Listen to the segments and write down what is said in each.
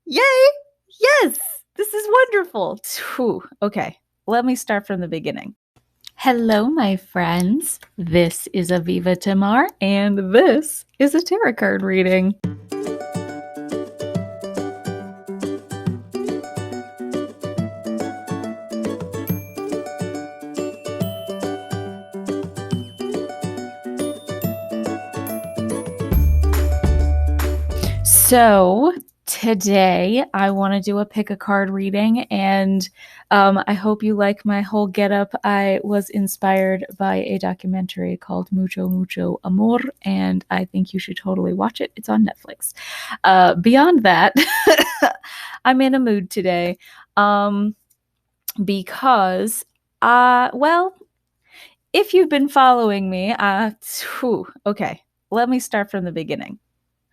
Yay! Yes! This is wonderful. Whew. Okay, let me start from the beginning. Hello, my friends. This is Aviva Tamar, and this is a tarot card reading. So today I want to do a pick a card reading, and I hope you like my whole getup. I was inspired by a documentary called Mucho Mucho Amor, and I think you should totally watch it. It's on Netflix. Beyond that, I'm in a mood today because, well, if you've been following me, okay, let me start from the beginning.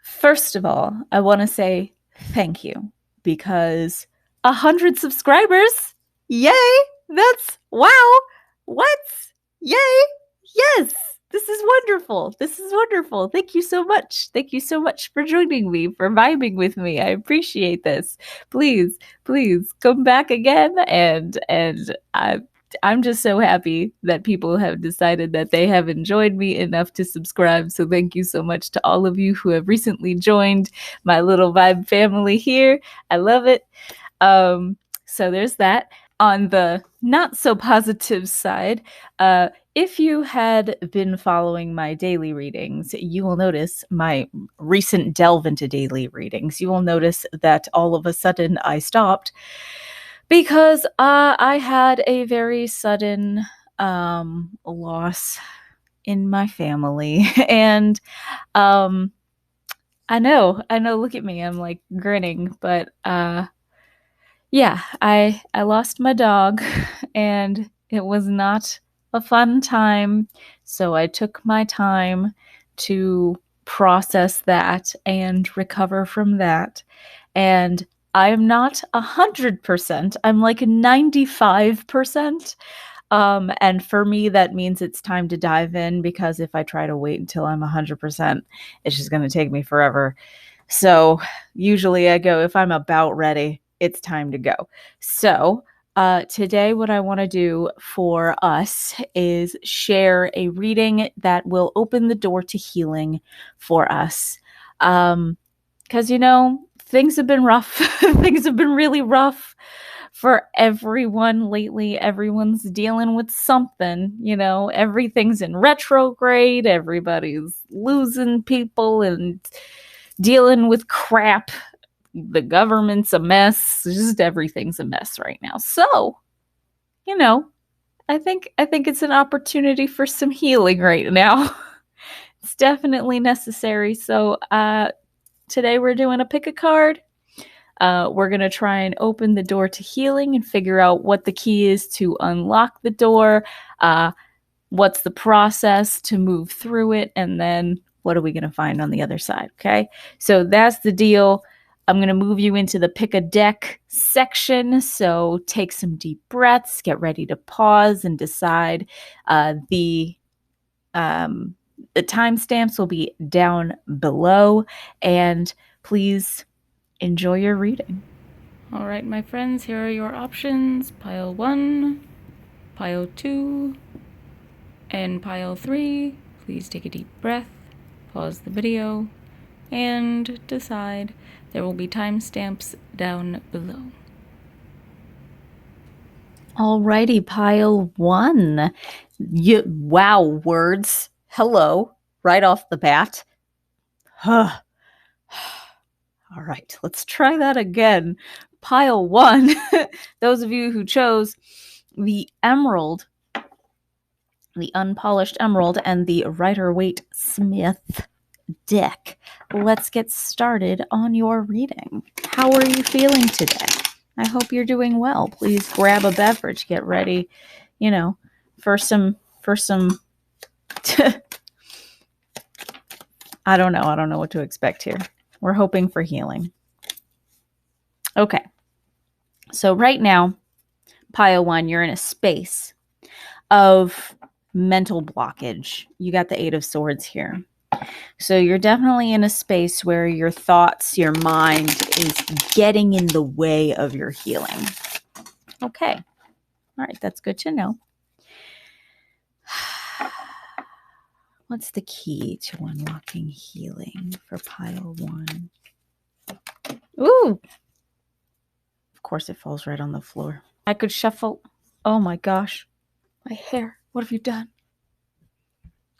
First of all, I want to say thank you because 100 subscribers. Yay! That's wow. What? Yay! Yes. This is wonderful. This is wonderful. Thank you so much. Thank you so much for joining me, for vibing with me. I appreciate this. Please, please come back again and I'm just so happy that people have decided that they have enjoyed me enough to subscribe. So thank you so much to all of you who have recently joined my little vibe family here. I love it. So there's that. On the not so positive side, if you had been following my daily readings, you will notice my recent delve into daily readings. You will notice that all of a sudden I stopped because I had a very sudden loss in my family. And I know, look at me, I'm like grinning, but yeah, I lost my dog and it was not a fun time. So I took my time to process that and recover from that. And I'm not 100%. I'm like 95%. And for me, that means it's time to dive in because if I try to wait until I'm 100%, it's just going to take me forever. So usually I go, if I'm about ready, it's time to go. So today, what I want to do for us is share a reading that will open the door to healing for us. Because, things have been rough. Things have been really rough for everyone lately. Everyone's dealing with something, everything's in retrograde. Everybody's losing people and dealing with crap. The government's a mess. Just everything's a mess right now. So, I think it's an opportunity for some healing right now. It's definitely necessary. So, today we're doing a pick a card. We're going to try and open the door to healing and figure out what the key is to unlock the door. What's the process to move through it? And then what are we going to find on the other side? Okay. So that's the deal. I'm going to move you into the pick a deck section. So take some deep breaths, get ready to pause and decide. The timestamps will be down below, and please enjoy your reading. All right, my friends, here are your options. Pile 1, pile 2, and pile 3. Please take a deep breath, pause the video, and decide. There will be timestamps down below. Alrighty, pile 1. Wow, words. Hello, right off the bat. All right, let's try that again. Pile 1. Those of you who chose the emerald, the unpolished emerald, and the Rider-Waite Smith deck. Let's get started on your reading. How are you feeling today? I hope you're doing well. Please grab a beverage, get ready, for some I don't know what to expect here. We're hoping for healing. Okay. So right now, pile 1, you're in a space of mental blockage. You got the 8 of Swords here. So you're definitely in a space where your thoughts, your mind is getting in the way of your healing. Okay. All right. That's good to know. What's the key to unlocking healing for pile 1? Ooh. Of course it falls right on the floor. I could shuffle. Oh my gosh. My hair. What have you done?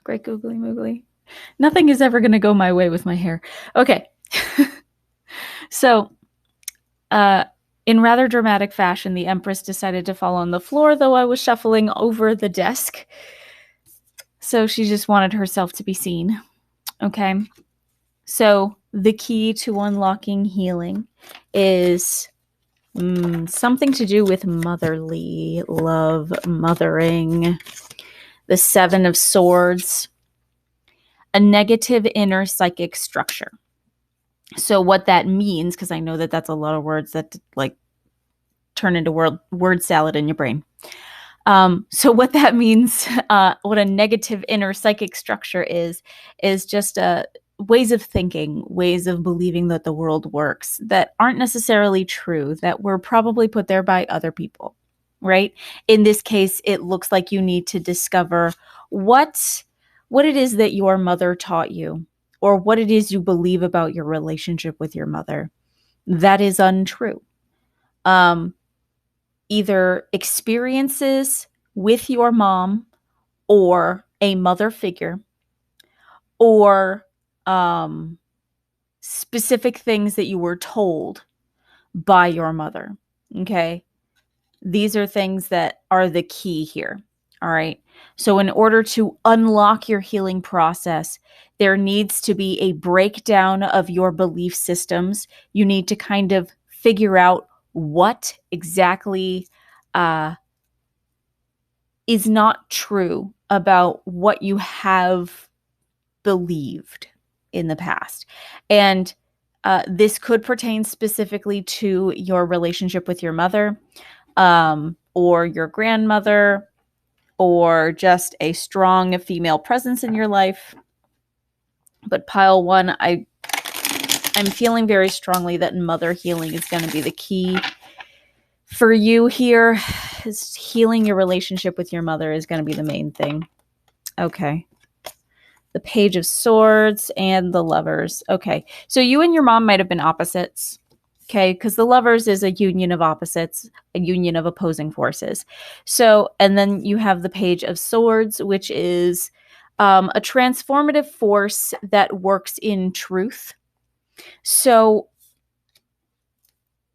Great googly moogly. Nothing is ever going to go my way with my hair. Okay. So, in rather dramatic fashion, the Empress decided to fall on the floor, though I was shuffling over the desk. So she just wanted herself to be seen. Okay. So the key to unlocking healing is something to do with motherly love, mothering, the 7 of Swords, a negative inner psychic structure. So what that means, because I know that that's a lot of words that like turn into word salad in your brain. So what that means, what a negative inner psychic structure is just ways of thinking, ways of believing that the world works that aren't necessarily true, that were probably put there by other people, right? In this case, it looks like you need to discover what it is that your mother taught you, or what it is you believe about your relationship with your mother that is untrue. Either experiences with your mom or a mother figure, or specific things that you were told by your mother. Okay. These are things that are the key here. All right. So in order to unlock your healing process, there needs to be a breakdown of your belief systems. You need to kind of figure out what exactly is not true about what you have believed in the past. And this could pertain specifically to your relationship with your mother, or your grandmother, or just a strong female presence in your life. But pile 1, I'm feeling very strongly that mother healing is going to be the key for you here. Is healing your relationship with your mother is going to be the main thing. Okay. The Page of Swords and the Lovers. Okay. So you and your mom might have been opposites. Okay. Because the Lovers is a union of opposites, a union of opposing forces. So, and then you have the Page of Swords, which is a transformative force that works in truth. So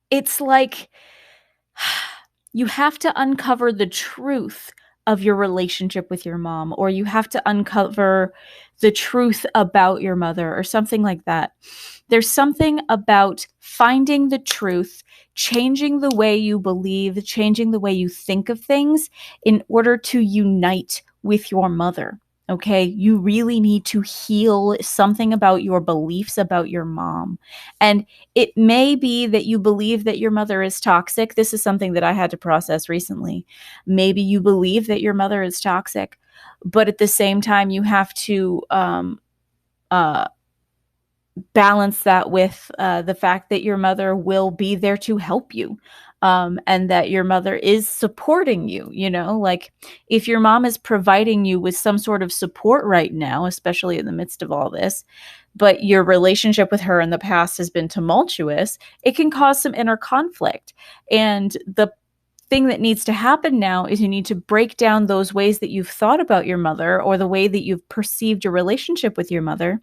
it's like you have to uncover the truth of your relationship with your mom, or you have to uncover the truth about your mother, or something like that. There's something about finding the truth, changing the way you believe, changing the way you think of things in order to unite with your mother. Okay, you really need to heal something about your beliefs about your mom. And it may be that you believe that your mother is toxic. This is something that I had to process recently. Maybe you believe that your mother is toxic, but at the same time, you have to balance that with the fact that your mother will be there to help you. And that your mother is supporting you, like if your mom is providing you with some sort of support right now, especially in the midst of all this, but your relationship with her in the past has been tumultuous, it can cause some inner conflict. And the thing that needs to happen now is you need to break down those ways that you've thought about your mother, or the way that you've perceived your relationship with your mother.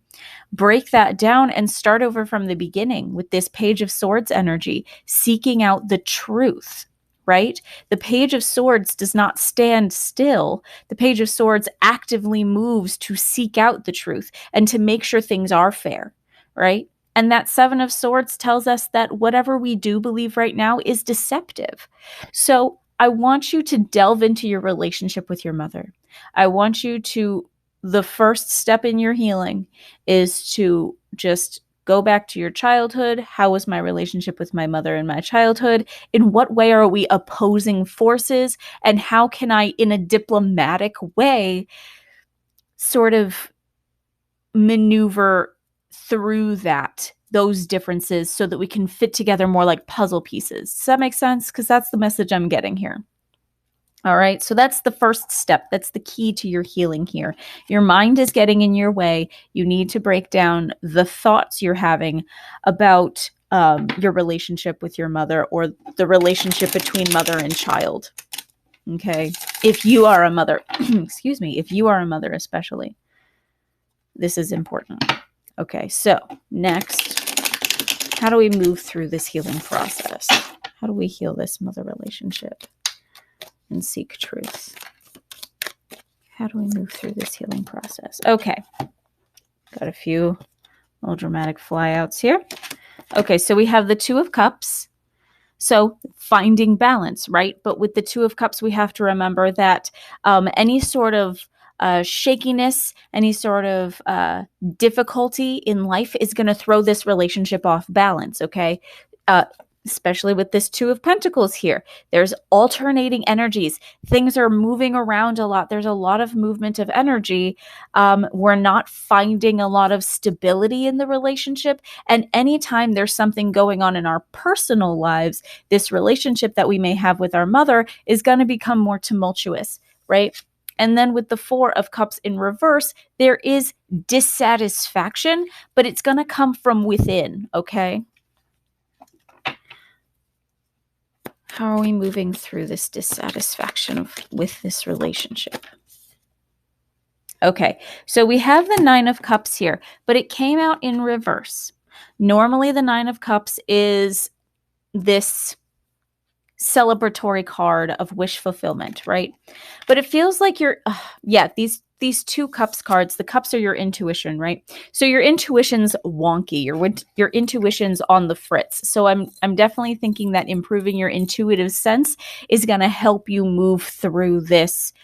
Break that down and start over from the beginning with this Page of Swords energy, seeking out the truth, right? The Page of Swords does not stand still. The Page of Swords actively moves to seek out the truth and to make sure things are fair, right? And that 7 of Swords tells us that whatever we do believe right now is deceptive. So I want you to delve into your relationship with your mother. I want you to, the first step in your healing is to just go back to your childhood. How was my relationship with my mother in my childhood? In what way are we opposing forces? And how can I, in a diplomatic way, sort of maneuver through those differences so that we can fit together more like puzzle pieces. Does that make sense? Because that's the message I'm getting here. All right, so that's the first step. That's the key to your healing here. Your mind is getting in your way. You need to break down the thoughts you're having about your relationship with your mother, or the relationship between mother and child. Okay, if you are a mother, excuse me, if you are a mother especially, this is important. Okay, so next, how do we move through this healing process? How do we heal this mother relationship and seek truth? How do we move through this healing process? Okay, got a few little dramatic flyouts here. Okay, so we have the Two of Cups. So finding balance, right? But with the Two of Cups, we have to remember that any sort of shakiness, any sort of difficulty in life is going to throw this relationship off balance, okay? Especially with this Two of Pentacles here. There's alternating energies. Things are moving around a lot. There's a lot of movement of energy. We're not finding a lot of stability in the relationship. And anytime there's something going on in our personal lives, this relationship that we may have with our mother is going to become more tumultuous, right? And then with the Four of Cups in reverse, there is dissatisfaction, but it's going to come from within, okay? How are we moving through this dissatisfaction with this relationship? Okay, so we have the Nine of Cups here, but it came out in reverse. Normally, the Nine of Cups is this celebratory card of wish fulfillment, right? But it feels like these Two Cups cards, the cups are your intuition, right? So your intuition's wonky, your intuition's on the fritz. So I'm definitely thinking that improving your intuitive sense is going to help you move through this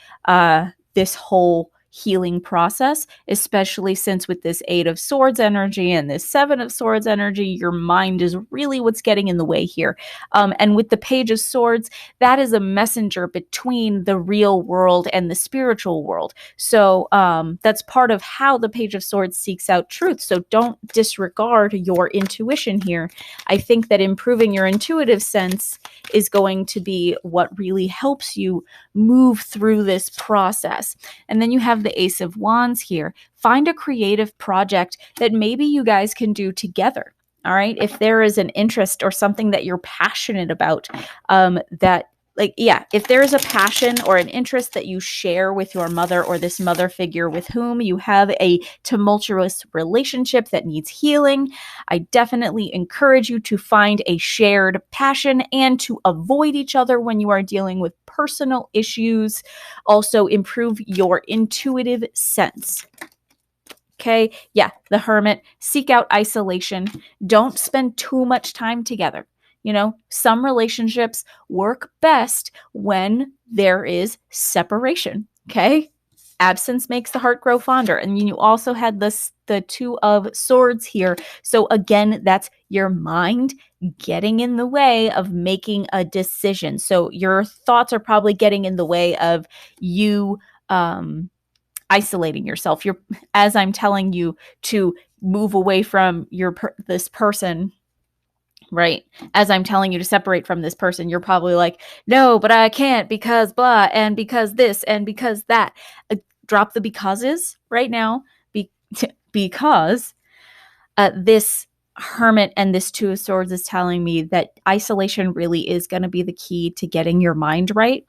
this whole healing process, especially since with this Eight of Swords energy and this Seven of Swords energy, your mind is really what's getting in the way here. And with the Page of Swords, that is a messenger between the real world and the spiritual world. So that's part of how the Page of Swords seeks out truth. So don't disregard your intuition here. I think that improving your intuitive sense is going to be what really helps you move through this process. And then you have the Ace of Wands here. Find a creative project that maybe you guys can do together. All right. If there is an interest or something that you're passionate about, if there is a passion or an interest that you share with your mother or this mother figure with whom you have a tumultuous relationship that needs healing, I definitely encourage you to find a shared passion and to avoid each other when you are dealing with personal issues. Also, improve your intuitive sense. Okay, yeah, the Hermit. Seek out isolation. Don't spend too much time together. You know, some relationships work best when there is separation, okay? Absence makes the heart grow fonder. And you also had the Two of Swords here. So again, that's your mind getting in the way of making a decision. So your thoughts are probably getting in the way of you isolating yourself. As I'm telling you to move away from this person, right? As I'm telling you to separate from this person, you're probably like, no, but I can't because blah, and because this, and because that. Drop the becauses right now, because this Hermit and this Two of Swords is telling me that isolation really is going to be the key to getting your mind right.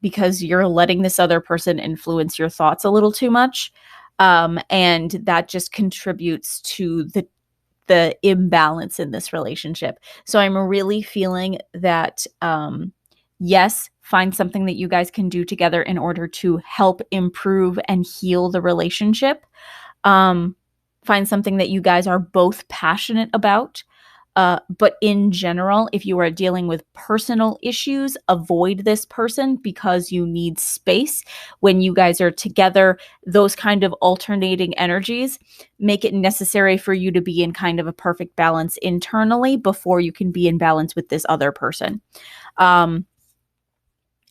Because you're letting this other person influence your thoughts a little too much. And that just contributes to the imbalance in this relationship. So I'm really feeling that, yes, find something that you guys can do together in order to help improve and heal the relationship. Find something that you guys are both passionate about. But in general, if you are dealing with personal issues, avoid this person because you need space. When you guys are together, those kind of alternating energies make it necessary for you to be in kind of a perfect balance internally before you can be in balance with this other person.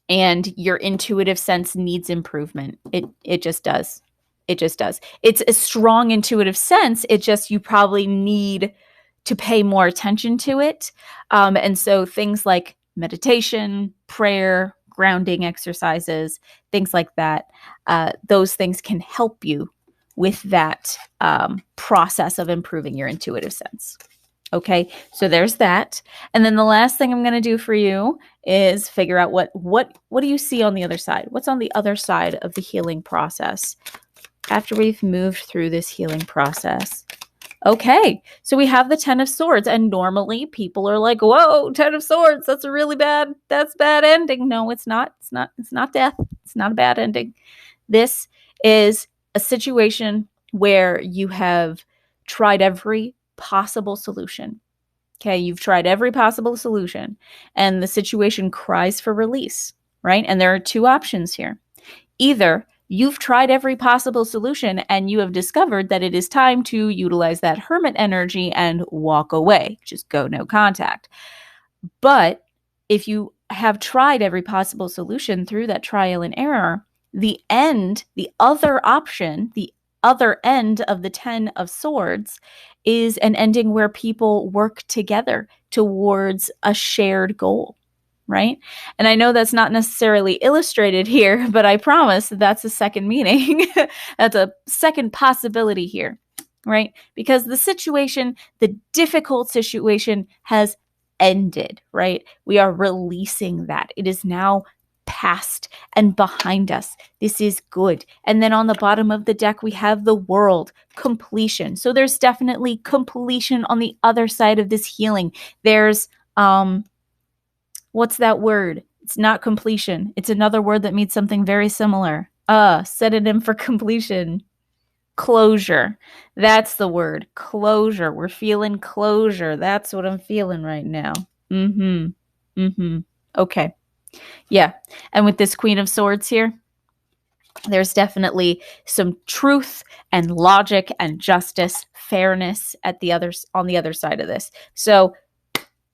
And your intuitive sense needs improvement. It just does. It just does. It's a strong intuitive sense. It just, you probably need to pay more attention to it. And so things like meditation, prayer, grounding exercises, things like that, those things can help you with that process of improving your intuitive sense. Okay, so there's that. And then the last thing I'm going to do for you is figure out what do you see on the other side? What's on the other side of the healing process after we've moved through this healing process? Okay, so we have the 10 of Swords, and normally people are like, whoa, 10 of Swords, that's a really bad ending. No, it's not. It's not death. It's not a bad ending. This is a situation where you have tried every possible solution. Okay, you've tried every possible solution, and the situation cries for release, right? And there are two options here. Either you've tried every possible solution and you have discovered that it is time to utilize that hermit energy and walk away, just go no contact. But if you have tried every possible solution through that trial and error, the other option, the other end of the 10 of Swords is an ending where people work together towards a shared goal, right? And I know that's not necessarily illustrated here, but I promise that's a second meaning. That's a second possibility here, right? Because the situation, the difficult situation has ended, right? We are releasing that. It is now past and behind us. This is good. And then on the bottom of the deck, we have the World, completion. So there's definitely completion on the other side of this healing. There's, what's that word? It's not completion. It's another word that means something very similar. Synonym for completion. Closure. That's the word. Closure. We're feeling closure. That's what I'm feeling right now. Okay. Yeah. And with this Queen of Swords here, there's definitely some truth and logic and justice, fairness on the other side of this. So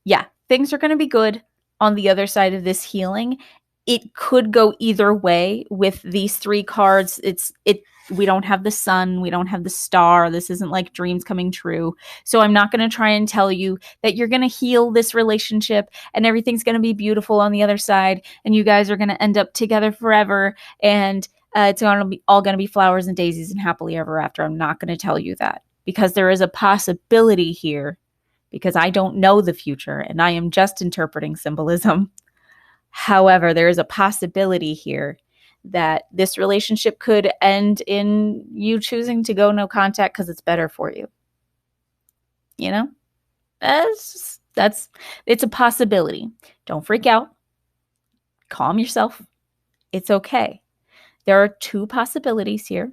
yeah, things are going to be good on the other side of this healing. It could go either way with these three cards. We don't have the sun, we don't have the star. This isn't like dreams coming true. So I'm not going to try and tell you that you're going to heal this relationship and everything's going to be beautiful on the other side and you guys are going to end up together forever and it's going to be all going to be flowers and daisies and happily ever after. I'm not going to tell you that because there is a possibility here, because I don't know the future and I am just interpreting symbolism. However, there is a possibility here that this relationship could end in you choosing to go no contact because it's better for you. You know? It's a possibility. Don't freak out. Calm yourself. It's okay. There are two possibilities here.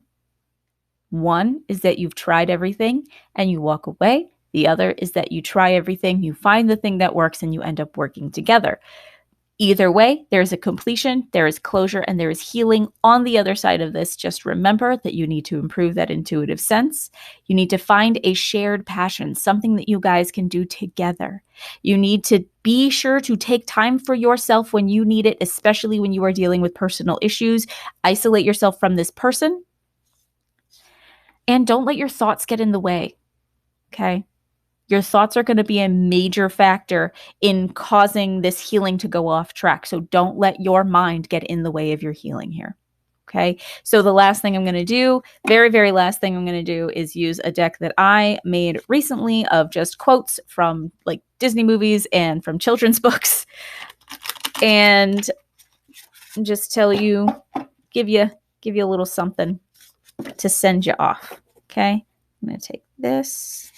One is that you've tried everything and you walk away. The other is that you try everything, you find the thing that works, and you end up working together. Either way, there is a completion, there is closure, and there is healing on the other side of this. Just remember that you need to improve that intuitive sense. You need to find a shared passion, something that you guys can do together. You need to be sure to take time for yourself when you need it, especially when you are dealing with personal issues. Isolate yourself from this person. And don't let your thoughts get in the way, okay? Your thoughts are going to be a major factor in causing this healing to go off track. So don't let your mind get in the way of your healing here. Okay. So the last thing I'm going to do, very, very last thing I'm going to do is use a deck that I made recently of just quotes from like Disney movies and from children's books. And just tell you, give you a little something to send you off. Okay. I'm going to take this.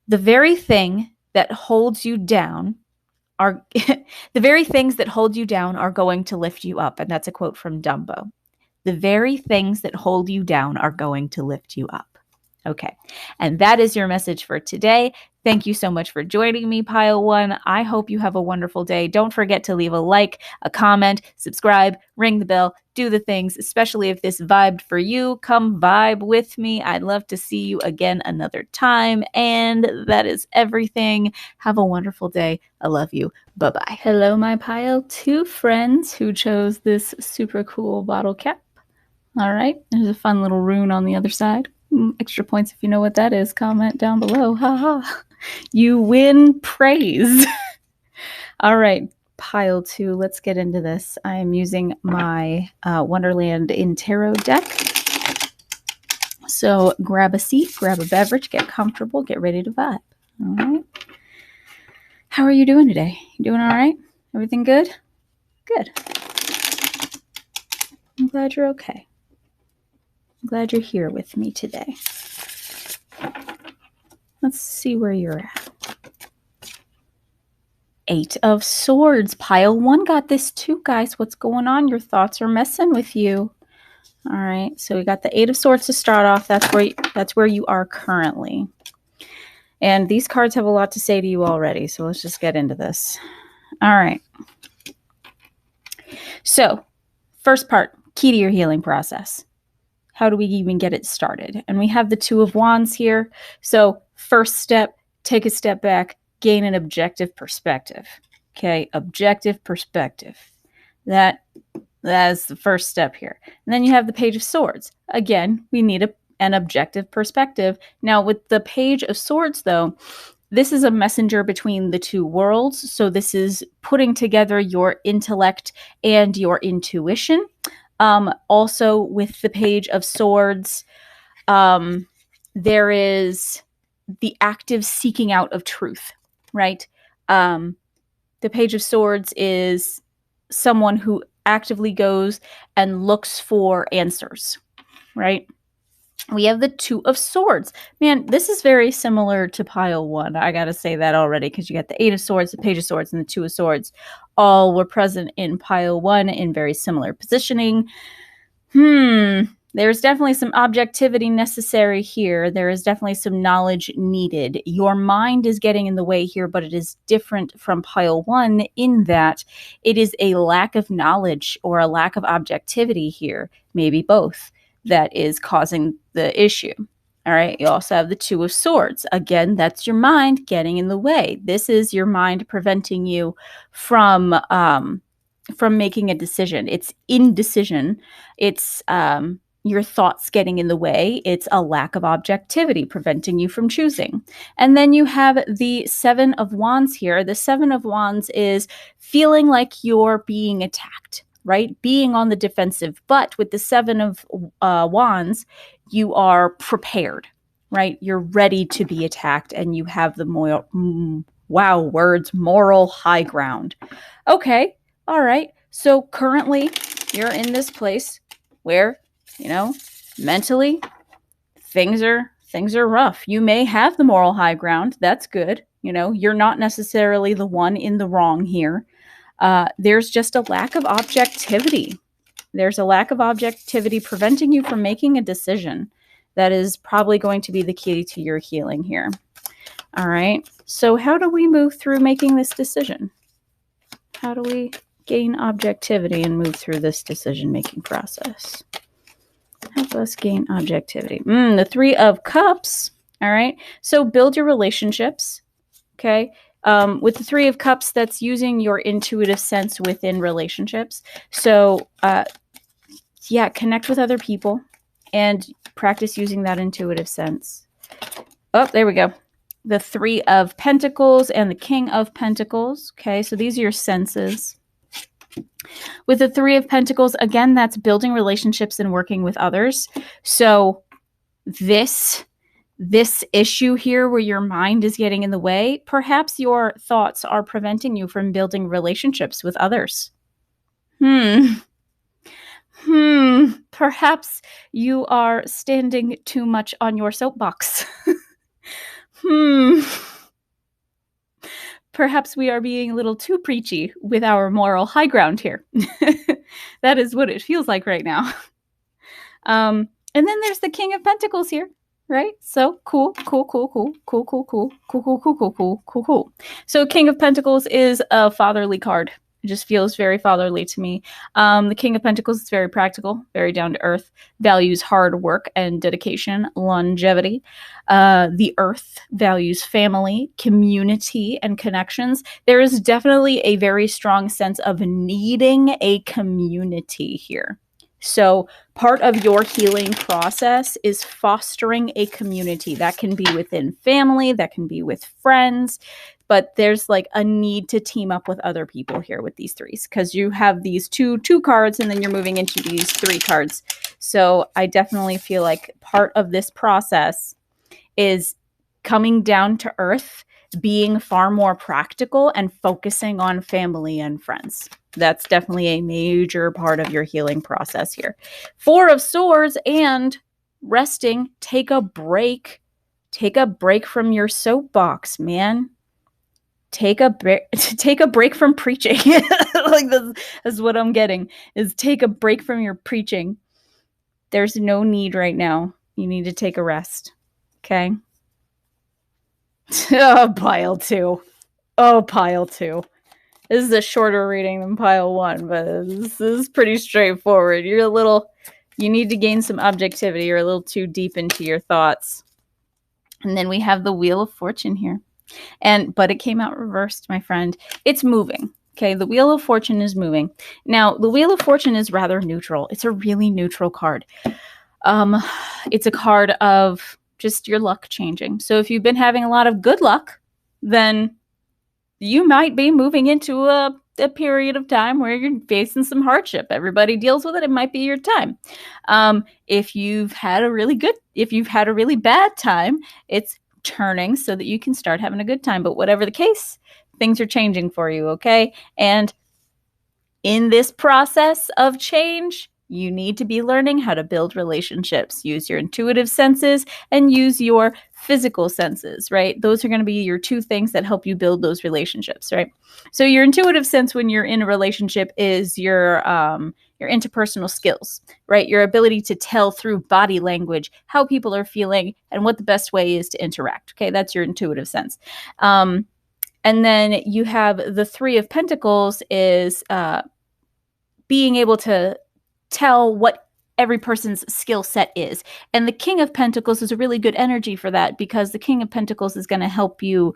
The very thing that holds you down are the very things that hold you down are going to lift you up. And that's a quote from Dumbo. The very things that hold you down are going to lift you up. Okay. And that is your message for today. Thank you so much for joining me, Pile One. I hope you have a wonderful day. Don't forget to leave a like, a comment, subscribe, ring the bell, do the things, especially if this vibed for you. Come vibe with me. I'd love to see you again another time. And that is everything. Have a wonderful day. I love you. Bye-bye. Hello, my Pile 2 friends who chose this super cool bottle cap. All right, there's a fun little rune on the other side. Extra points if you know what that is. Comment down below. Haha. You win praise. All right, pile 2. Let's get into this. I am using my Wonderland in Tarot deck. So grab a seat, grab a beverage, get comfortable, get ready to vibe. All right. How are you doing today? You doing all right? Everything good? Good. I'm glad you're okay. I'm glad you're here with me today. Let's see where you're at. 8 of Swords. Pile 1 got this too, guys. What's going on? Your thoughts are messing with you. All right. So we got the 8 of Swords to start off. That's where you are currently. And these cards have a lot to say to you already. So let's just get into this. All right. So first part, key to your healing process. How do we even get it started? And we have the 2 of Wands here. So first step, take a step back, gain an objective perspective. Okay, objective perspective. That is the first step here. And then you have the Page of Swords. Again, we need an objective perspective. Now with the Page of Swords though, this is a messenger between the 2 worlds. So this is putting together your intellect and your intuition. Also with the Page of Swords, there is the active seeking out of truth, right? The Page of Swords is someone who actively goes and looks for answers, right? We have the 2 of Swords. Man, this is very similar to pile 1. I got to say that already because you got the 8 of Swords, the Page of Swords, and the 2 of Swords. All were present in pile 1 in very similar positioning. There's definitely some objectivity necessary here. There is definitely some knowledge needed. Your mind is getting in the way here, but it is different from pile 1 in that it is a lack of knowledge or a lack of objectivity here, maybe both, that is causing the issue. All right, you also have the 2 of Swords. Again, that's your mind getting in the way. This is your mind preventing you from making a decision. It's indecision. It's your thoughts getting in the way. It's a lack of objectivity preventing you from choosing. And then you have the 7 of Wands here. The 7 of Wands is feeling like you're being attacked, right? Being on the defensive. But with the 7 of Wands, you are prepared, right? You're ready to be attacked and you have the moral high ground. Okay. All right. So currently you're in this place where, mentally things are rough. You may have the moral high ground. That's good. You're not necessarily the one in the wrong here. There's just a lack of objectivity. There's a lack of objectivity preventing you from making a decision. That is probably going to be the key to your healing here. All right. So how do we move through making this decision? How do we gain objectivity and move through this decision-making process? Help us gain objectivity. The 3 of Cups. All right. So build your relationships. Okay. With the 3 of Cups, that's using your intuitive sense within relationships. So, connect with other people and practice using that intuitive sense. Oh, there we go. The 3 of Pentacles and the King of Pentacles. Okay. So these are your senses. With the 3 of Pentacles, again, that's building relationships and working with others. So this issue here where your mind is getting in the way, perhaps your thoughts are preventing you from building relationships with others. Perhaps you are standing too much on your soapbox. Perhaps we are being a little too preachy with our moral high ground here. That is what it feels like right now. And then there's the King of Pentacles here, right? So cool. So King of Pentacles is a fatherly card. It just feels very fatherly to me. The King of Pentacles is very practical, very down to earth, values hard work and dedication, longevity. The Earth values family, community, and connections. There is definitely a very strong sense of needing a community here. So part of your healing process is fostering a community. That can be within family, that can be with friends, but there's like a need to team up with other people here with these threes, because you have these two cards and then you're moving into these 3 cards. So I definitely feel like part of this process is coming down to earth, being far more practical, and focusing on family and friends. That's definitely a major part of your healing process here. 4 of Swords and resting. Take a break. Take a break from your soapbox, man. Take a break from preaching. Like that's what I'm getting, is take a break from your preaching. There's no need right now. You need to take a rest. Okay? Oh, pile 2. Oh, pile 2. This is a shorter reading than pile 1, but this is pretty straightforward. You need to gain some objectivity. You're a little too deep into your thoughts. And then we have the Wheel of Fortune here. But it came out reversed, my friend. It's moving. Okay, the Wheel of Fortune is moving. Now, the Wheel of Fortune is rather neutral. It's a really neutral card. It's a card of just your luck changing. So if you've been having a lot of good luck, then you might be moving into a period of time where you're facing some hardship. Everybody deals with it. It might be your time. If you've had a really bad time, it's turning so that you can start having a good time. But whatever the case, things are changing for you, okay? And in this process of change, you need to be learning how to build relationships. Use your intuitive senses and use your physical senses, right? Those are going to be your 2 things that help you build those relationships, right? So your intuitive sense when you're in a relationship is your interpersonal skills, right? Your ability to tell through body language how people are feeling and what the best way is to interact, okay? That's your intuitive sense. And then you have the 3 of Pentacles is being able to tell what every person's skill set is. And the King of Pentacles is a really good energy for that, because the King of Pentacles is going to help you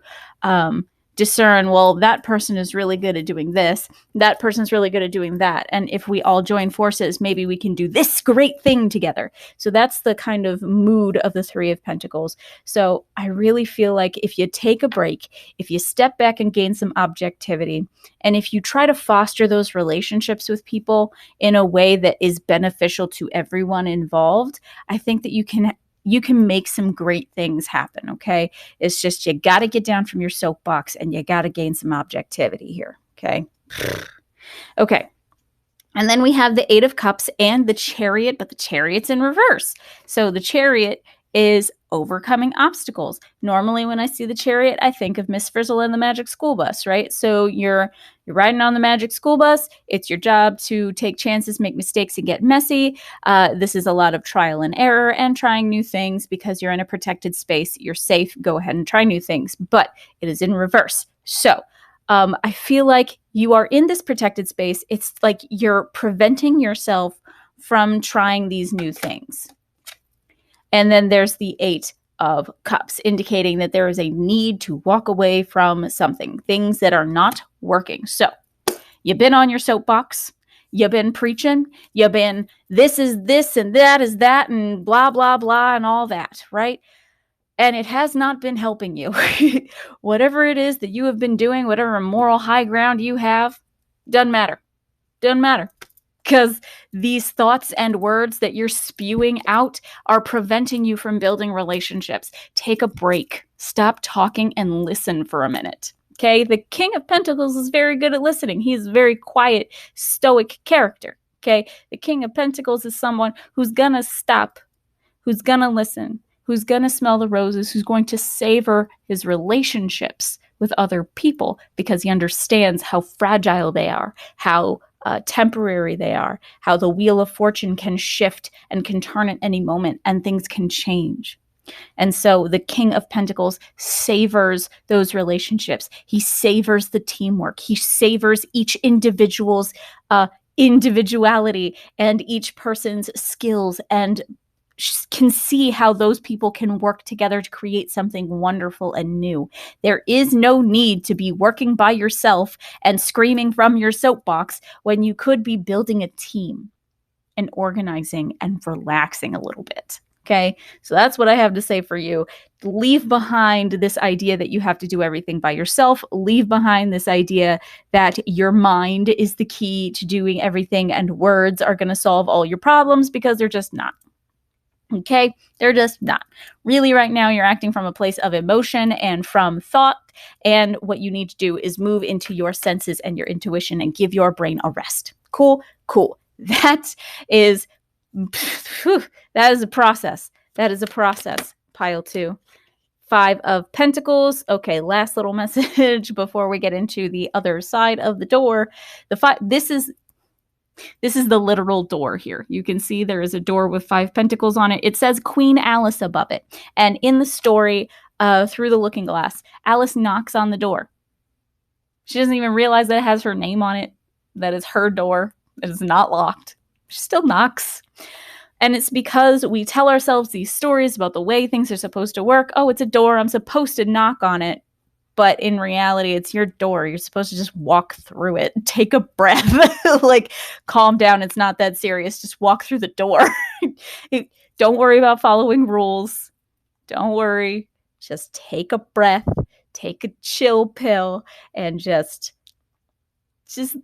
discern, well, that person is really good at doing this, that person's really good at doing that, and if we all join forces, maybe we can do this great thing together. So that's the kind of mood of the 3 of Pentacles. So I really feel like if you take a break, if you step back and gain some objectivity, and if you try to foster those relationships with people in a way that is beneficial to everyone involved, I think that you can make some great things happen, okay? It's just you got to get down from your soapbox and you got to gain some objectivity here, okay? Okay. And then we have the 8 of Cups and the Chariot, but the Chariot's in reverse. So the Chariot is overcoming obstacles. Normally when I see the Chariot, I think of Miss Frizzle and the Magic School Bus, right? So you're riding on the Magic School Bus. It's your job to take chances, make mistakes, and get messy. This is a lot of trial and error and trying new things because you're in a protected space. You're safe. Go ahead and try new things, but it is in reverse. So I feel like you are in this protected space. It's like you're preventing yourself from trying these new things. And then there's the 8 of Cups, indicating that there is a need to walk away from something, things that are not working. So you've been on your soapbox, you've been preaching, you've been this is this and that is that and blah, blah, blah and all that, right? And it has not been helping you. Whatever it is that you have been doing, whatever moral high ground you have, doesn't matter. Doesn't matter. Because these thoughts and words that you're spewing out are preventing you from building relationships. Take a break. Stop talking and listen for a minute. Okay? The King of Pentacles is very good at listening. He's a very quiet, stoic character. Okay? The King of Pentacles is someone who's gonna stop, who's gonna listen, who's gonna smell the roses, who's going to savor his relationships with other people because he understands how fragile they are, how temporary they are, how the Wheel of Fortune can shift and can turn at any moment and things can change. And so the King of Pentacles savors those relationships. He savors the teamwork. He savors each individual's individuality and each person's skills, and can see how those people can work together to create something wonderful and new. There is no need to be working by yourself and screaming from your soapbox when you could be building a team. and organizing and relaxing a little bit. Okay, so that's what I have to say for you. Leave behind this idea that you have to do everything by yourself. Leave behind this idea that your mind is the key to doing everything and words are going to solve all your problems, because they're just not. Okay, they're just not. Really, right now, you're acting from a place of emotion and from thought. And what you need to do is move into your senses and your intuition and give your brain a rest. Cool, cool. That is a process. That is a process. Pile 2. 5 of Pentacles. Okay, last little message before we get into the other side of the door. This is the literal door here. You can see there is a door with 5 pentacles on it. It says Queen Alice above it. And in the story, Through the Looking Glass, Alice knocks on the door. She doesn't even realize that it has her name on it, that it's her door, that it's not locked. She still knocks. And it's because we tell ourselves these stories about the way things are supposed to work. Oh, it's a door. I'm supposed to knock on it. But in reality, it's your door. You're supposed to just walk through it. Take a breath. Like, calm down. It's not that serious. Just walk through the door. Don't worry about following rules. Don't worry. Just take a breath. Take a chill pill. And just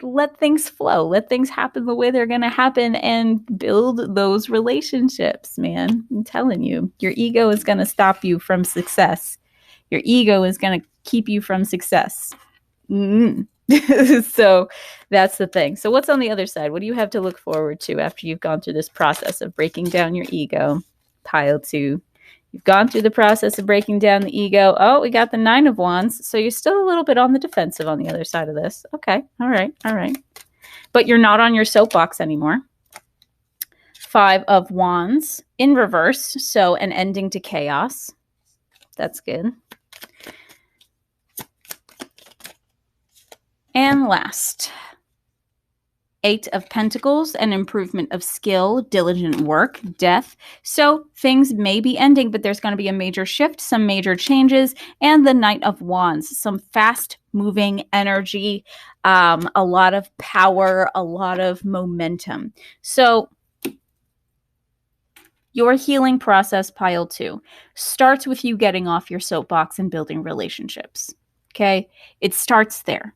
let things flow. Let things happen the way they're going to happen and build those relationships, man. I'm telling you, your ego is going to stop you from success. Your ego is going to keep you from success. So that's the thing. So what's on the other side? What do you have to look forward to after you've gone through this process of breaking down your ego? Pile 2. You've gone through the process of breaking down the ego. Oh, we got the 9 of Wands. So you're still a little bit on the defensive on the other side of this. Okay. All right. All right. But you're not on your soapbox anymore. 5 of Wands in reverse. So an ending to chaos. That's good. And last, 8 of Pentacles, an improvement of skill, diligent work, death. So things may be ending, but there's going to be a major shift, some major changes. And the Knight of Wands, some fast moving energy, a lot of power, a lot of momentum. So your healing process, Pile 2, starts with you getting off your soapbox and building relationships. Okay? It starts there.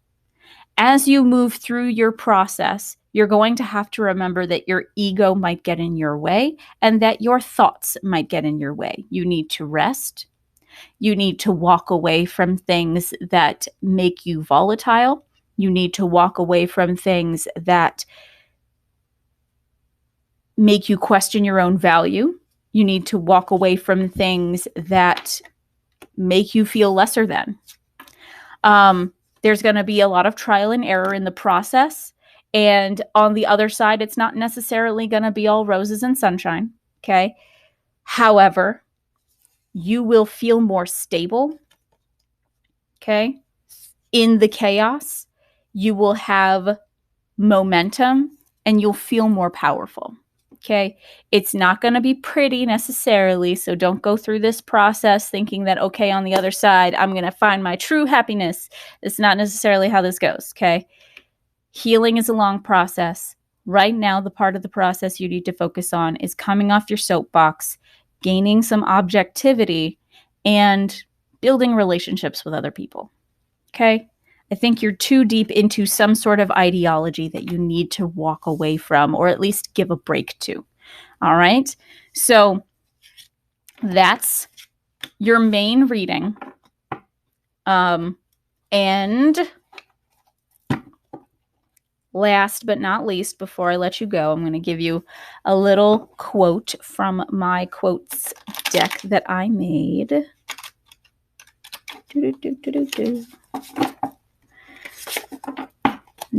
As you move through your process, you're going to have to remember that your ego might get in your way and that your thoughts might get in your way. You need to rest. You need to walk away from things that make you volatile. You need to walk away from things that make you question your own value. You need to walk away from things that make you feel lesser than. There's going to be a lot of trial and error in the process. And on the other side, it's not necessarily going to be all roses and sunshine. Okay. However, you will feel more stable. Okay. In the chaos, you will have momentum and you'll feel more powerful. Okay. It's not going to be pretty necessarily. So don't go through this process thinking that, okay, on the other side, I'm going to find my true happiness. It's not necessarily how this goes. Okay. Healing is a long process. Right now, the part of the process you need to focus on is coming off your soapbox, gaining some objectivity, and building relationships with other people. Okay. I think you're too deep into some sort of ideology that you need to walk away from, or at least give a break to. All right. So that's your main reading. And last but not least, before I let you go, I'm going to give you a little quote from my quotes deck that I made.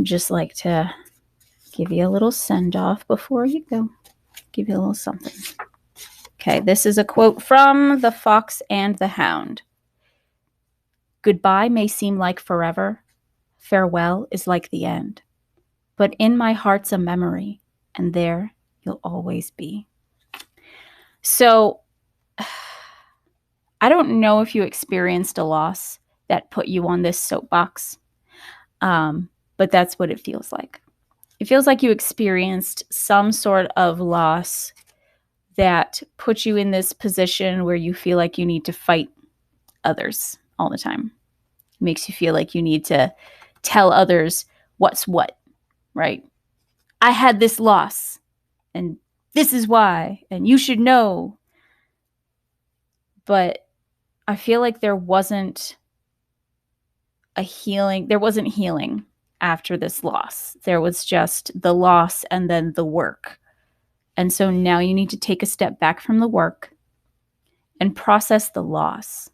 Just like to give you a little send-off before you go. Give you a little something. Okay, this is a quote from The Fox and the Hound. Goodbye may seem like forever. Farewell is like the end. But in my heart's a memory, and there you'll always be. So, I don't know if you experienced a loss that put you on this soapbox. But that's what it feels like. It feels like you experienced some sort of loss that puts you in this position where you feel like you need to fight others all the time. It makes you feel like you need to tell others what's what, right? I had this loss, and this is why, and you should know. But I feel like there wasn't healing after this loss. There was just the loss and then the work. And so now you need to take a step back from the work and process the loss,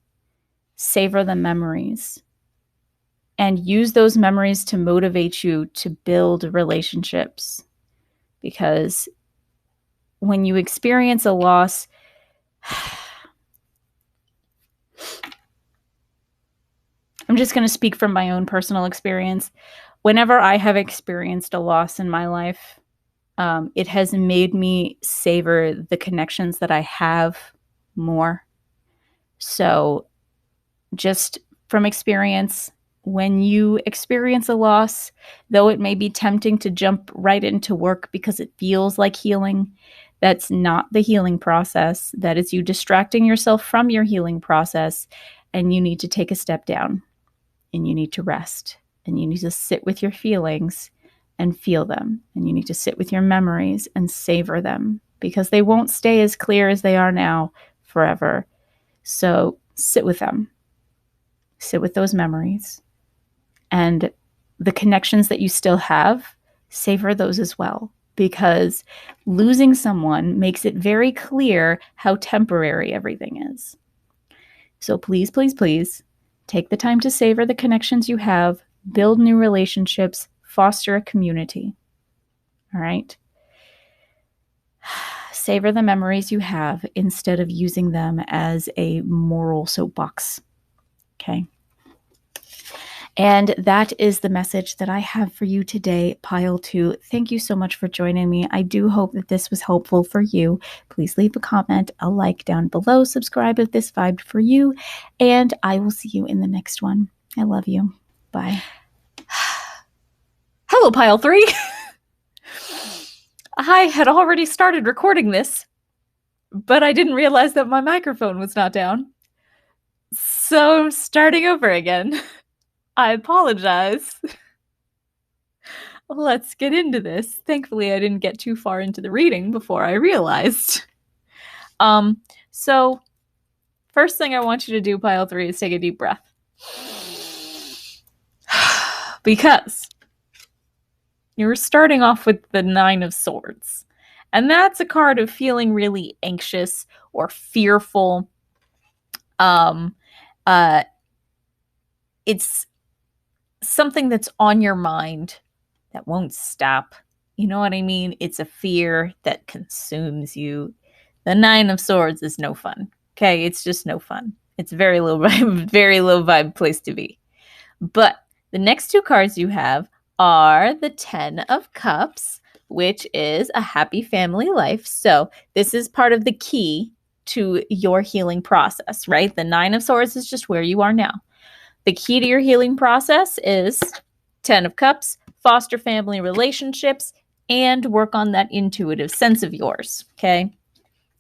savor the memories, and use those memories to motivate you to build relationships. Because when you experience a loss, I'm just going to speak from my own personal experience. Whenever I have experienced a loss in my life, it has made me savor the connections that I have more. So just from experience, when you experience a loss, though it may be tempting to jump right into work because it feels like healing, that's not the healing process. That is you distracting yourself from your healing process, and you need to take a step down, and you need to rest, and you need to sit with your feelings and feel them, and you need to sit with your memories and savor them, because they won't stay as clear as they are now forever. So sit with them. Sit with those memories, and the connections that you still have, savor those as well, because losing someone makes it very clear how temporary everything is. So please, please, please take the time to savor the connections you have, build new relationships, foster a community. All right? Savor the memories you have instead of using them as a moral soapbox. Okay? And that is the message that I have for you today, Pile 2. Thank you so much for joining me. I do hope that this was helpful for you. Please leave a comment, a like down below, subscribe if this vibed for you, and I will see you in the next one. I love you. Bye. Hello, Pile 3. I had already started recording this, but I didn't realize that my microphone was not down. So I'm starting over again. I apologize. Let's get into this. Thankfully, I didn't get too far into the reading before I realized. So first thing I want you to do, Pile 3, is take a deep breath. Because you're starting off with the 9 of Swords. And that's a card of feeling really anxious or fearful. It's something that's on your mind that won't stop. You know what I mean? It's a fear that consumes you. The 9 of Swords is no fun. Okay, it's just no fun. It's a very low vibe place to be. But the next 2 cards you have are the 10 of Cups, which is a happy family life. So this is part of the key to your healing process, right? The 9 of Swords is just where you are now. The key to your healing process is 10 of Cups, foster family relationships, and work on that intuitive sense of yours, okay?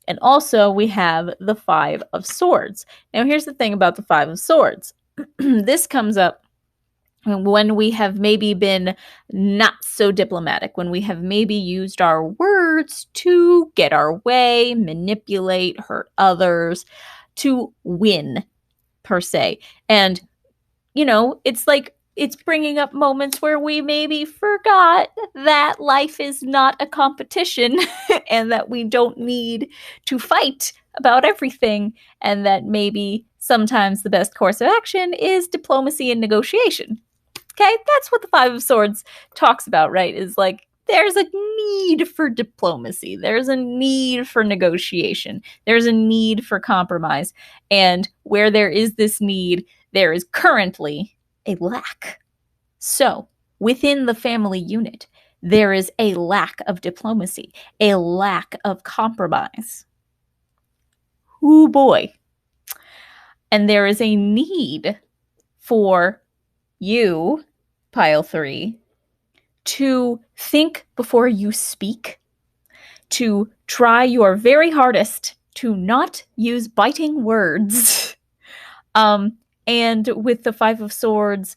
And also we have the 5 of Swords. Now here's the thing about the 5 of Swords. This comes up when we have maybe been not so diplomatic, when we have maybe used our words to get our way, manipulate, hurt others, to win, per se. And, you know, it's like, it's bringing up moments where we maybe forgot that life is not a competition and that we don't need to fight about everything, and that maybe sometimes the best course of action is diplomacy and negotiation. Okay, that's what the 5 of Swords talks about, right? Is like, there's a need for diplomacy. There's a need for negotiation. There's a need for compromise. And where there is this need, there is currently a lack. So within the family unit, there is a lack of diplomacy, a lack of compromise. Ooh boy. And there is a need for you, Pile 3, to think before you speak, to try your very hardest to not use biting words. And with the Five of Swords,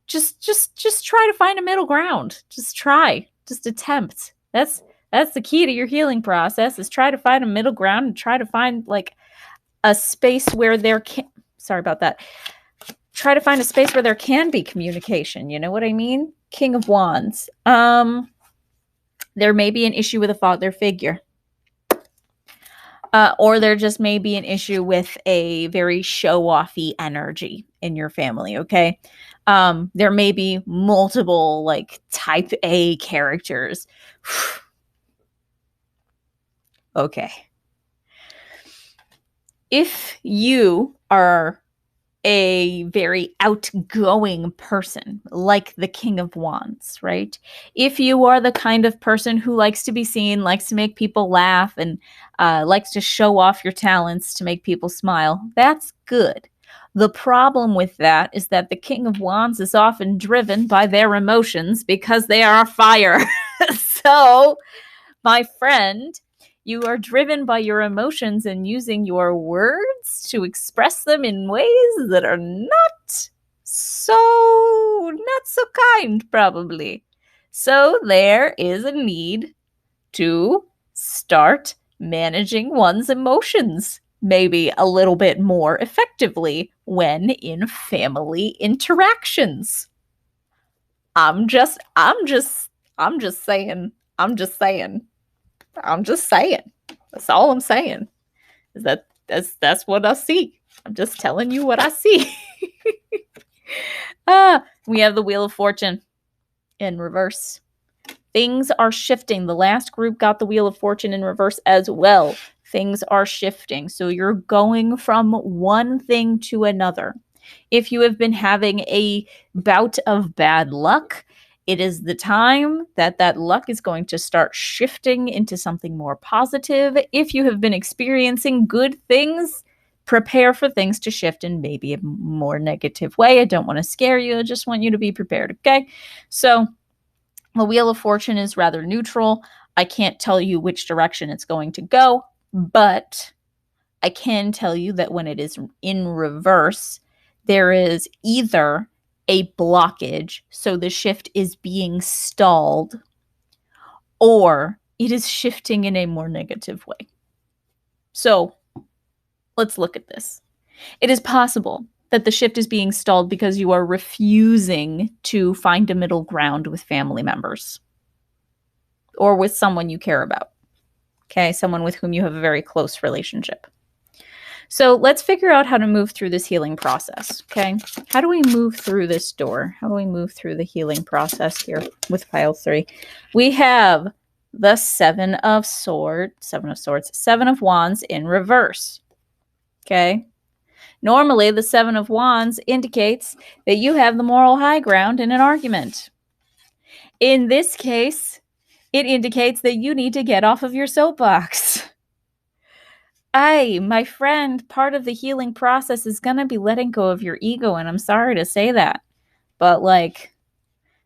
just try to find a middle ground. Just try. Just attempt. That's the key to your healing process, is try to find a middle ground and try to find like a space where there can sorry about that. Try to find a space where there can be communication. You know what I mean? King of Wands. There may be an issue with a father figure. Or there just may be an issue with a very show-offy energy in your family, okay? There may be multiple, like, type A characters. Okay. If you are a very outgoing person, like the King of Wands, right? If you are the kind of person who likes to be seen, likes to make people laugh, and likes to show off your talents to make people smile, that's good. The problem with that is that the King of Wands is often driven by their emotions because they are fire. So, my friend, you are driven by your emotions and using your words to express them in ways that are not so kind, probably. So there is a need to start managing one's emotions maybe a little bit more effectively when in family interactions. I'm just saying. That's all I'm saying. Is that's what I see. I'm just telling you what I see. We have the Wheel of Fortune in reverse. Things are shifting. The last group got the Wheel of Fortune in reverse as well. Things are shifting. So you're going from one thing to another. If you have been having a bout of bad luck, it is the time that luck is going to start shifting into something more positive. If you have been experiencing good things, prepare for things to shift in maybe a more negative way. I don't want to scare you. I just want you to be prepared, okay? So the Wheel of Fortune is rather neutral. I can't tell you which direction it's going to go, but I can tell you that when it is in reverse, there is either a blockage, so the shift is being stalled, or it is shifting in a more negative way. So let's look at this. It is possible that the shift is being stalled because you are refusing to find a middle ground with family members or with someone you care about, okay? Someone with whom you have a very close relationship. So let's figure out how to move through this healing process, okay? How do we move through this door? How do we move through the healing process here with pile 3? We have the Seven of Wands in reverse, okay? Normally, the Seven of Wands indicates that you have the moral high ground in an argument. In this case, it indicates that you need to get off of your soapbox. My friend, part of the healing process is going to be letting go of your ego, and I'm sorry to say that. But, like,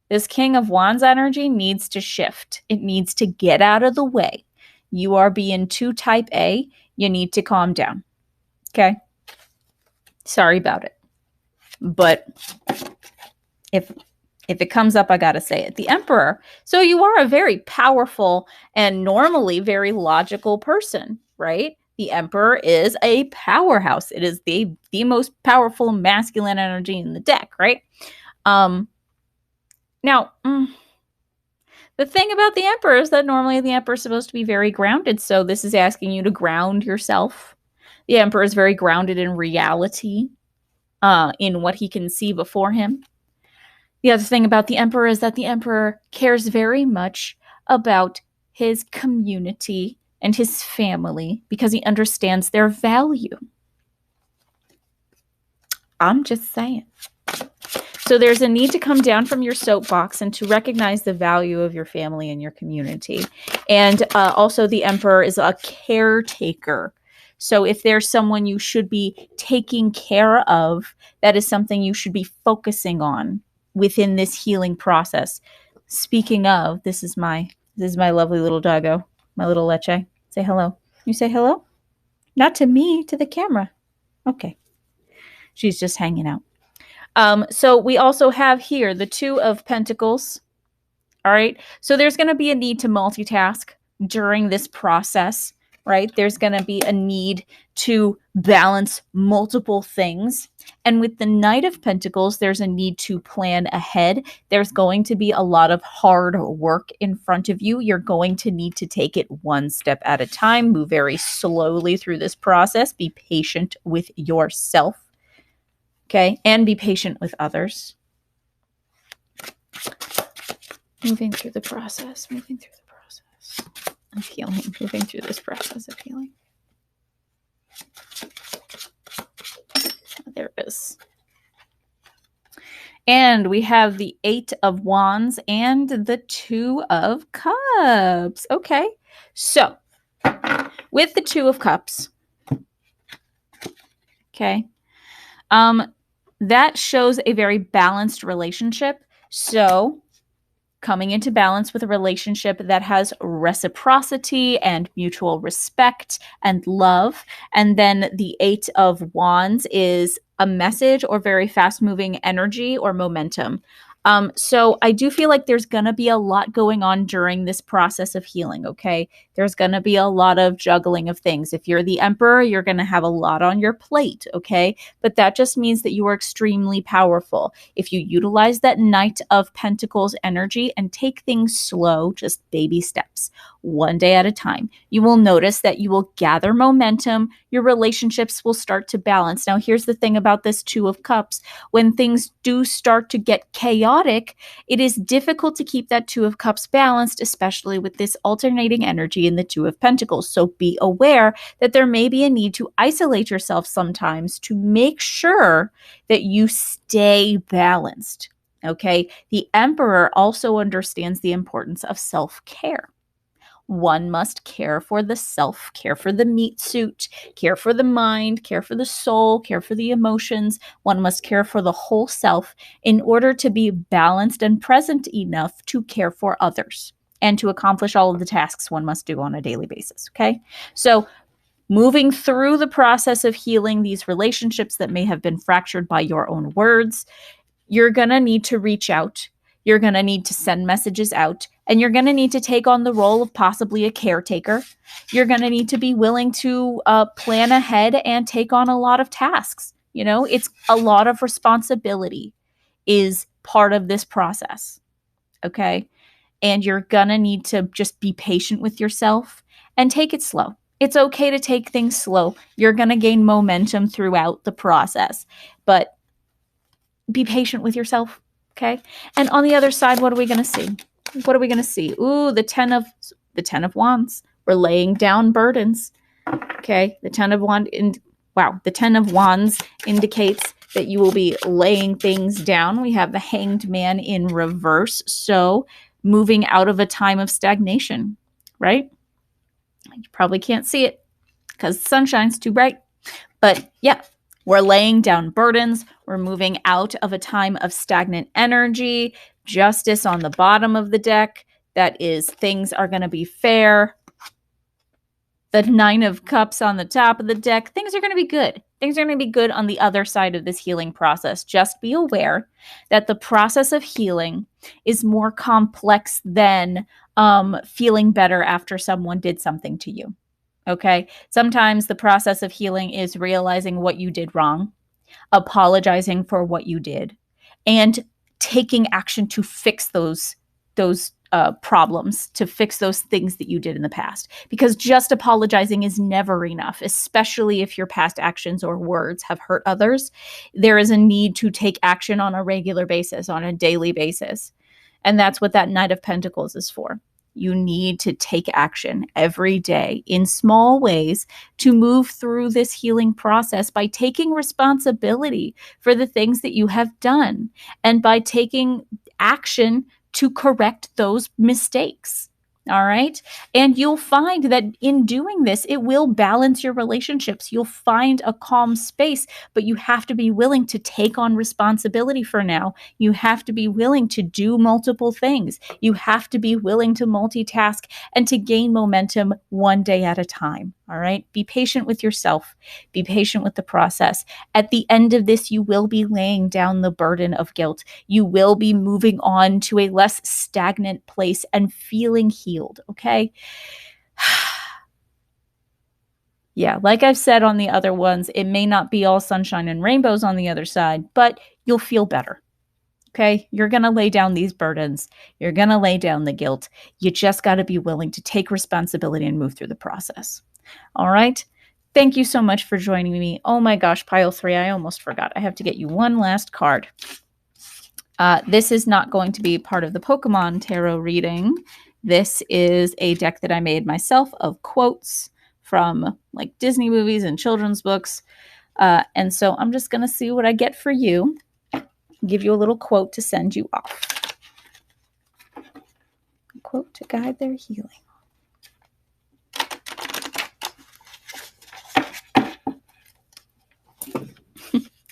this King of Wands energy needs to shift. It needs to get out of the way. You are being too type A. You need to calm down. Okay? Sorry about it. But if it comes up, I gotta say it. The Emperor. So you are a very powerful and normally very logical person, right? The Emperor is a powerhouse. It is the most powerful masculine energy in the deck, right? Now, the thing about the Emperor is that normally the Emperor is supposed to be very grounded. So this is asking you to ground yourself. The Emperor is very grounded in reality, in what he can see before him. The other thing about the Emperor is that the Emperor cares very much about his community and his family because he understands their value. I'm just saying. So there's a need to come down from your soapbox and to recognize the value of your family and your community. And also the Emperor is a caretaker. So if there's someone you should be taking care of, that is something you should be focusing on within this healing process. speaking of, this is my lovely little doggo, my little Leche. Say hello. You say hello? Not to me, to the camera. Okay. She's just hanging out. So we also have here the Two of Pentacles. All right. So there's going to be a need to multitask during this process, right? There's going to be a need to balance multiple things. And with the Knight of Pentacles, there's a need to plan ahead. There's going to be a lot of hard work in front of you. You're going to need to take it one step at a time, move very slowly through this process, be patient with yourself, okay? And be patient with others. Moving through the process of healing, moving through this process of healing. There it is. And we have the Eight of Wands and the Two of Cups. Okay, so with the Two of Cups, okay, that shows a very balanced relationship. So coming into balance with a relationship that has reciprocity and mutual respect and love. And then the Eight of Wands is a message or very fast-moving energy or momentum. So I do feel like there's going to be a lot going on during this process of healing, okay? There's going to be a lot of juggling of things. If you're the Emperor, you're going to have a lot on your plate, okay? But that just means that you are extremely powerful. If you utilize that Knight of Pentacles energy and take things slow, just baby steps, one day at a time, you will notice that you will gather momentum. Your relationships will start to balance. Now, here's the thing about this Two of Cups. When things do start to get chaotic, it is difficult to keep that Two of Cups balanced, especially with this alternating energy in the Two of Pentacles. So be aware that there may be a need to isolate yourself sometimes to make sure that you stay balanced. Okay. The Emperor also understands the importance of self-care. One must care for the self, care for the meat suit, care for the mind, care for the soul, care for the emotions. One must care for the whole self in order to be balanced and present enough to care for others and to accomplish all of the tasks one must do on a daily basis, okay? So moving through the process of healing these relationships that may have been fractured by your own words, you're going to need to reach out. You're going to need to send messages out, and you're going to need to take on the role of possibly a caretaker. You're going to need to be willing to plan ahead and take on a lot of tasks. You know, it's a lot of responsibility is part of this process. Okay. And you're going to need to just be patient with yourself and take it slow. It's okay to take things slow. You're going to gain momentum throughout the process, but be patient with yourself. Okay. And on the other side, what are we going to see? What are we going to see? Ooh, the 10 of Wands. We're laying down burdens. Okay. The 10 of Wands indicates that you will be laying things down. We have the Hanged Man in reverse. So moving out of a time of stagnation, right? You probably can't see it because the sunshine's too bright. But yeah, we're laying down burdens. We're moving out of a time of stagnant energy. Justice on the bottom of the deck. That is, things are going to be fair. The Nine of Cups on the top of the deck. Things are going to be good. Things are going to be good on the other side of this healing process. Just be aware that the process of healing is more complex than feeling better after someone did something to you. Okay. Sometimes the process of healing is realizing what you did wrong, apologizing for what you did, and taking action to fix those problems, to fix those things that you did in the past. Because just apologizing is never enough, especially if your past actions or words have hurt others. There is a need to take action on a regular basis, on a daily basis. And that's what that Knight of Pentacles is for. You need to take action every day in small ways to move through this healing process by taking responsibility for the things that you have done and by taking action to correct those mistakes. All right. And you'll find that in doing this, it will balance your relationships. You'll find a calm space, but you have to be willing to take on responsibility for now. You have to be willing to do multiple things. You have to be willing to multitask and to gain momentum one day at a time. All right. Be patient with yourself. Be patient with the process. At the end of this, you will be laying down the burden of guilt. You will be moving on to a less stagnant place and feeling healed. Okay. Yeah, like I've said on the other ones, it may not be all sunshine and rainbows on the other side, but you'll feel better. Okay. You're going to lay down these burdens. You're going to lay down the guilt. You just got to be willing to take responsibility and move through the process. All right. Thank you so much for joining me. Oh my gosh, pile 3. I almost forgot. I have to get you one last card. This is not going to be part of the Pokemon Tarot reading. This is a deck that I made myself of quotes from like Disney movies and children's books. And so I'm just going to see what I get for you. Give you a little quote to send you off. A quote to guide their healing.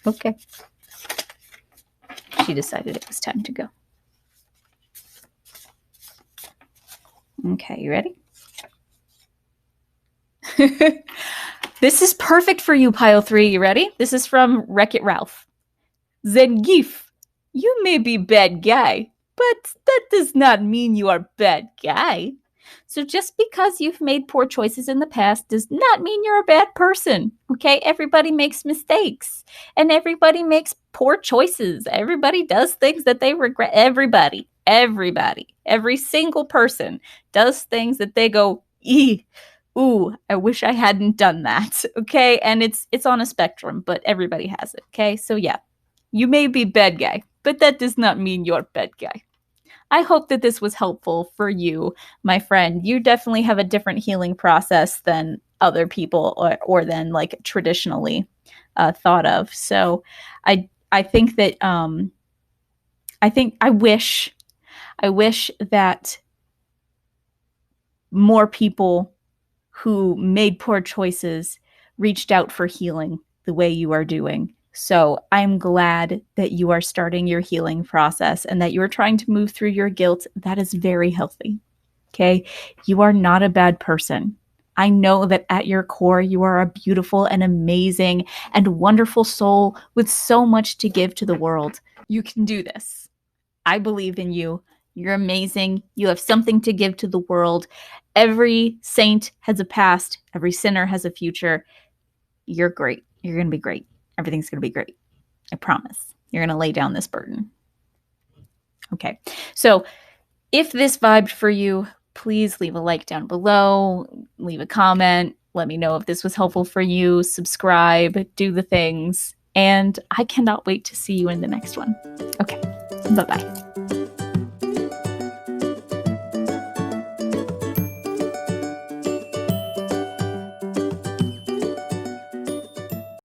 Okay. She decided it was time to go. Okay, you ready? This is perfect for you, pile 3. You ready? This is from Wreck-It Ralph. Zangief, you may be bad guy, but that does not mean you are bad guy. So just because you've made poor choices in the past does not mean you're a bad person. Okay? Everybody makes mistakes and everybody makes poor choices. Everybody does things that they regret. Everybody, every single person does things that they go, ooh, I wish I hadn't done that. Okay? And it's on a spectrum, but everybody has it. Okay? So yeah, you may be bad guy, but that does not mean you're bad guy. I hope that this was helpful for you, my friend. You definitely have a different healing process than other people or than like traditionally thought of. So I think that I wish that more people who made poor choices reached out for healing the way you are doing. So I'm glad that you are starting your healing process and that you are trying to move through your guilt. That is very healthy. Okay. You are not a bad person. I know that at your core, you are a beautiful and amazing and wonderful soul with so much to give to the world. You can do this. I believe in you. You're amazing. You have something to give to the world. Every saint has a past. Every sinner has a future. You're great. You're going to be great. Everything's going to be great. I promise. You're going to lay down this burden. Okay. So if this vibed for you, please leave a like down below, leave a comment, let me know if this was helpful for you, subscribe, do the things, and I cannot wait to see you in the next one. Okay. Bye-bye.